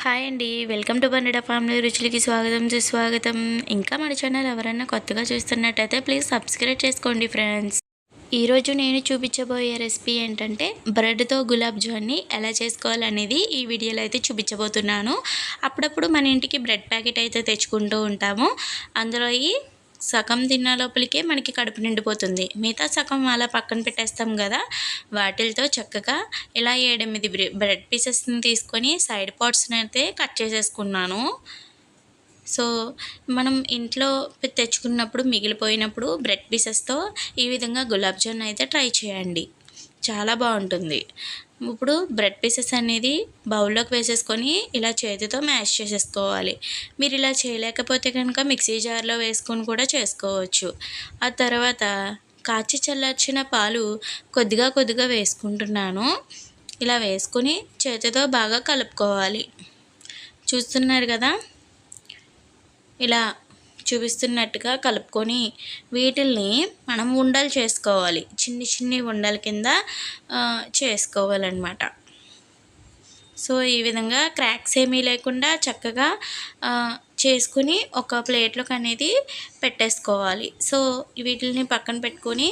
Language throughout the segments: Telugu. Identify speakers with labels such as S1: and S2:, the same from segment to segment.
S1: హాయ్ అండి, వెల్కమ్ టు బండిడ ఫ్యామిలీ రుచులకి స్వాగతం సుస్వాగతం. ఇంకా మన ఛానల్ ఎవరైనా కొత్తగా చూస్తున్నట్టయితే ప్లీజ్ సబ్స్క్రైబ్ చేసుకోండి ఫ్రెండ్స్. ఈరోజు నేను చూపించబోయే రెసిపీ ఏంటంటే బ్రెడ్తో గులాబ్ జామ్ని ఎలా చేసుకోవాలనేది ఈ వీడియోలో అయితే చూపించబోతున్నాను. అప్పుడప్పుడు మన ఇంటికి బ్రెడ్ ప్యాకెట్ అయితే తెచ్చుకుంటూ ఉంటాము. అందులో సగం తిన్న లోపలికే మనకి కడుపు నిండిపోతుంది. మిగతా సగం అలా పక్కన పెట్టేస్తాం కదా. వాటితో చక్కగా ఇలా 7-8 బ్రెడ్ పీసెస్ని తీసుకొని సైడ్ పార్ట్స్ని అయితే కట్ చేసేసుకున్నాను. సో మనం ఇంట్లో తెచ్చుకున్నప్పుడు మిగిలిపోయినప్పుడు బ్రెడ్ పీసెస్తో ఈ విధంగా గులాబ్ జామ్ అయితే ట్రై చేయండి, చాలా బాగుంటుంది. ఇప్పుడు బ్రెడ్ పీసెస్ అనేది బౌల్లోకి వేసేసుకొని ఇలా చేతితో మ్యాష్ చేసేసుకోవాలి. మీరు ఇలా చేయలేకపోతే కనుక మిక్సీ జార్లో వేసుకొని కూడా చేసుకోవచ్చు. ఆ తర్వాత కాచి చల్లార్చిన పాలు కొద్దిగా కొద్దిగా వేసుకుంటున్నాను. ఇలా వేసుకొని చేతితో బాగా కలుపుకోవాలి. చూస్తున్నారు కదా, ఇలా చూపిస్తున్నట్టుగా కలుపుకొని వీటిల్ని మనం ఉండలు చేసుకోవాలి. చిన్ని చిన్ని ఉండల కింద చేసుకోవాలన్నమాట. సో ఈ విధంగా క్రాక్స్ ఏమీ లేకుండా చక్కగా చేసుకుని ఒక ప్లేట్లోకి అనేది పెట్టేసుకోవాలి. సో వీటిని పక్కన పెట్టుకొని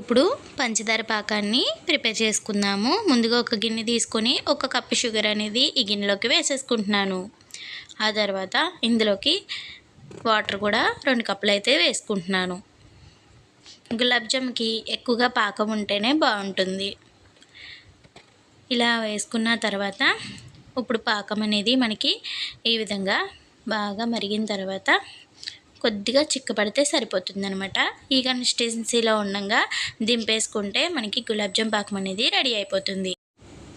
S1: ఇప్పుడు పంచదార పాకాన్ని ప్రిపేర్ చేసుకుందాము. ముందుగా ఒక గిన్నె తీసుకొని 1 కప్పు షుగర్ అనేది ఈ గిన్నెలోకి వేసేసుకుంటున్నాను. ఆ తర్వాత ఇందులోకి వాటర్ కూడా 2 కప్పులు అయితే వేసుకుంటున్నాను. గులాబ్ జామ్కి ఎక్కువగా పాకం ఉంటేనే బాగుంటుంది. ఇలా వేసుకున్న తర్వాత ఇప్పుడు పాకం అనేది మనకి ఈ విధంగా బాగా మరిగిన తర్వాత కొద్దిగా చిక్కపడితే సరిపోతుందనమాట. ఈ కన్సిస్టెన్సీలో ఉండగా దింపేసుకుంటే మనకి గులాబ్ జామ్ పాకం అనేది రెడీ అయిపోతుంది.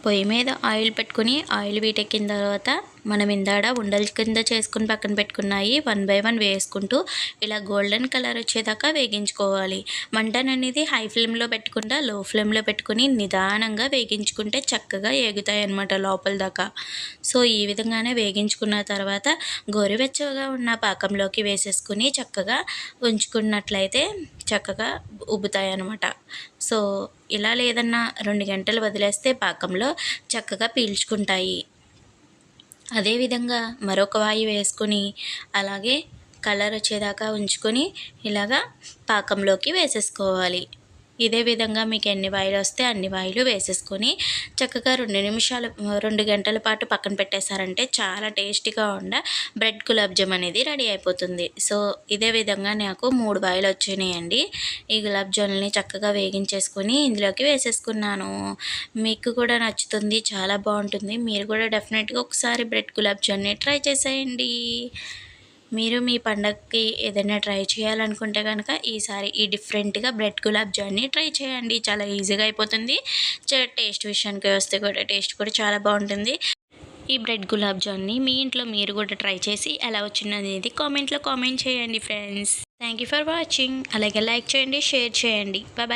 S1: పొయ్యి మీద ఆయిల్ పెట్టుకుని ఆయిల్ వీటెక్కిన తర్వాత మనం ఇందాడ ఉండల కింద చేసుకుని పక్కన పెట్టుకున్నాయి 1 బై 1 వేసుకుంటూ ఇలా గోల్డెన్ కలర్ వచ్చేదాకా వేగించుకోవాలి. మంటను అనేది హై ఫ్లేమ్లో పెట్టకుండా లో ఫ్లేమ్లో పెట్టుకుని నిదానంగా వేగించుకుంటే చక్కగా ఏగుతాయి అన్నమాట లోపల దాకా. సో ఈ విధంగానే వేగించుకున్న తర్వాత గోరువెచ్చగా ఉన్న పాకంలోకి వేసేసుకుని చక్కగా ఉంచుకున్నట్లయితే చక్కగా ఉబ్బుతాయి అన్నమాట. సో ఇలా లేదన్నా 2 గంటలు వదిలేస్తే పాకంలో చక్కగా పీల్చుకుంటాయి. అదేవిధంగా మరొక వాయి వేసుకొని అలాగే కలర్ వచ్చేదాకా ఉంచుకొని ఇలాగా పాకంలోకి వేసేసుకోవాలి. ఇదే విధంగా మీకు ఎన్ని వాయిలు వస్తే అన్ని వాయిలు వేసేసుకొని చక్కగా 2 గంటల పాటు పక్కన పెట్టేశారంటే చాలా టేస్టీగా ఉండే బ్రెడ్ గులాబ్ జామ్ అనేది రెడీ అయిపోతుంది. సో ఇదే విధంగా నాకు 3 వాయిలు వచ్చినాయండి. ఈ గులాబ్ జామ్ని చక్కగా వేగించేసుకొని ఇందులోకి వేసేసుకున్నాను. మీకు కూడా నచ్చుతుంది, చాలా బాగుంటుంది. మీరు కూడా డెఫినెట్గా ఒకసారి బ్రెడ్ గులాబ్ జామ్ని ట్రై చేసేయండి. మీరు మీ పండగకి ఏదైనా ట్రై చేయాలనుకుంటే కనుక ఈసారి ఈ డిఫరెంట్గా బ్రెడ్ గులాబ్ జామ్ని ట్రై చేయండి. చాలా ఈజీగా అయిపోతుంది. టేస్ట్ విషయానికి వస్తే కూడా టేస్ట్ కూడా చాలా బాగుంటుంది. ఈ బ్రెడ్ గులాబ్ జామ్ని మీ ఇంట్లో మీరు కూడా ట్రై చేసి ఎలా వచ్చిందనేది కామెంట్లో కామెంట్ చేయండి friends. Thank you for watching. అలాగే లైక్ చేయండి, షేర్ చేయండి. బాయ్.